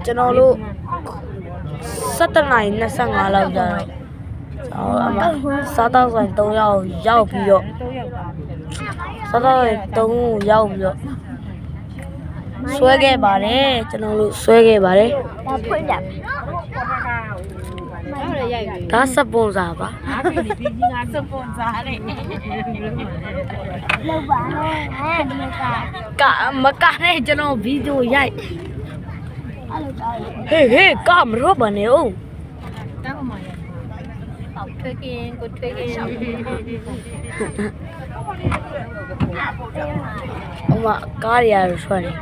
ကျွန်တော်တို့17နိုင်25လောက်ကြာတော့စားတော့ဆိုင်3ယောက်ရောက်ပြီးတော့စားတော့3ရောက်ပြီးတော့ဆွဲခဲ့ပါတယ်ကျွန်တော်တို့ဆွဲခဲ့ပါတယ်ဒါဖွင့်ကြဒါစပွန်ဆာပါစပွန်ဆာတဲ့လောက်ပါနဲ့မကနဲ့ကျွန်တော်ဗီဒီယိုရိုက်ဟေးကမရောပါနဲ့ဦးတောင်းပါရဲ့အော်ထွေးကင်းကိုထွေးကင်းအမကားရရဆွဲတယ်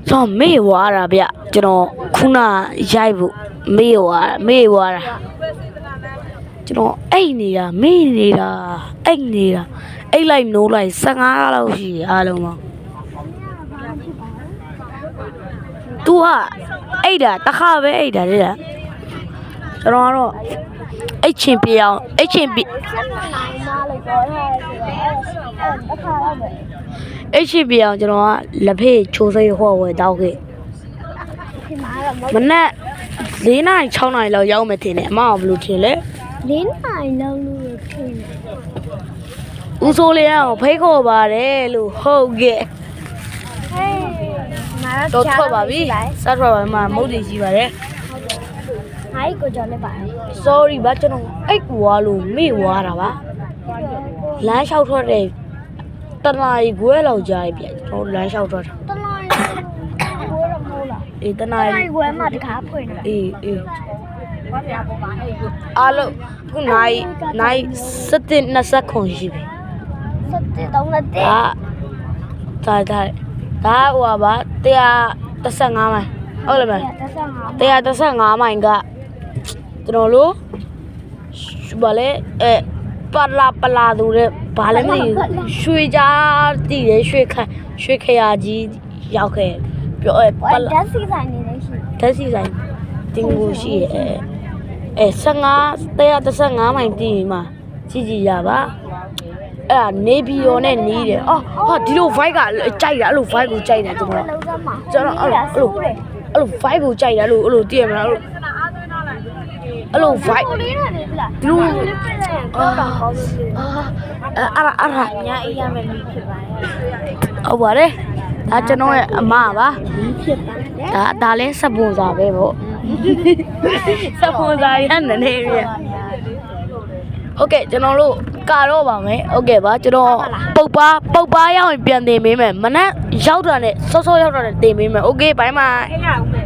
ဆောင်းမေ့ဝါတာဗျကျွန်တော်ခုနရိုက်ဖို့မေ့ဝါတာကျွန်တော်အိတ်နေတာမေ့နေတာအိတ်လိုက်နိုးလိုက်15လောက်ရှိအားလုံးပေါင်းतू ကအိတ်တာတစ်ခါပဲအိတ်တာလေကျွန်တော်ကတော့အိတ်ချင်ပြအောင်အိတ်ချင်ပြအိတ်ချင်ပြအောင်ကျွန်တော်ကလက်ဖေးချိုးစိတ်ဟောဝယ်တောက်ခဲ့မနေ့4နိုင်6နိုင်လောက်ရောက်မယ်ထင်တယ်အမကဘယ်လိုထင်လဲ4နိုင်လောက်လို့ထင်တယ်ဦးစိုးလေးအောင်ဖိတ်ခေါ်ပါတယ်လို့ဟုတ်ကဲ့တော့ထွက်ပါပြီစားထွက်ပါမှာမုတ်တွေရှိပါတယ်ငါ့ကိုကြော်နေပါတယ် sorry ဘာကျွန်တော်အိတ်ကွာလို့မေ့ဝါတာပါလမ်းလျှောက်ထွက်တယ်တနာရီခွဲလောက်ကြာပြီပြန်ကျွန်တော်လမ်းလျှောက်ထွက်တာတနာရီခွဲတော့မဟုတ်လားအေးတနာရီခွဲမှတခါဖွင့်နေတာအေးအားလုံးခုနိုင်7:20ခွန်ရှိပြီ7:30လက်တဲ့ဒါဟိုပါ135မိုင်ဟုတ်လားဗျ135မိုင်ကကျွန်တော်တို့ဗာလဲပလာသူတဲ့ဘာလဲမသိရွှေကြားတည်တယ်ရွှေခရာကြီးရောက်ခဲ့ပြောဓာတ်စီဆိုင်နေလည်းရှိဓာတ်စီဆိုင်တင်ကိုရှိရဲ့135မိုင်တည်မှာကြည့်ရပါအဲ့ဒါနေပြီးတော့နဲ့နီးတယ်ဟာဒီလို vibe ကကြိုက်တာအဲ့လို vibe ကိုကြိုက်တယ်ကျွန်တော်အဲ့လို vibe ကိုကြိုက်တယ်အဲ့လိုတည်ရမလားအဲ့လို vibe လေးနဲ့လေလားဒီလိုအဲ့ဒါညာအေးရမယ်မဖြစ်ပါနဲ့ဟုတ်ပါတယ်ဒါကျွန်တော်ရဲ့အမပါမဖြစ်ပါနဲ့ဒါလဲစပွန်ဆာပဲပေါ့စပွန်ဆာရန်နေရဟုတ်ကဲ့ကျွန်တော်တို့ကတော့ပါမယ်ဟုတ်ကဲ့ပါကျွန်တော်ပုတ်ပါရောက်ရင်ပြန်တင်ပေးမယ်မနက်ရောက်တာနဲ့စောစောရောက်တာနဲ့တင်ပေးမယ်โอเคဘိုင်ဘိုင်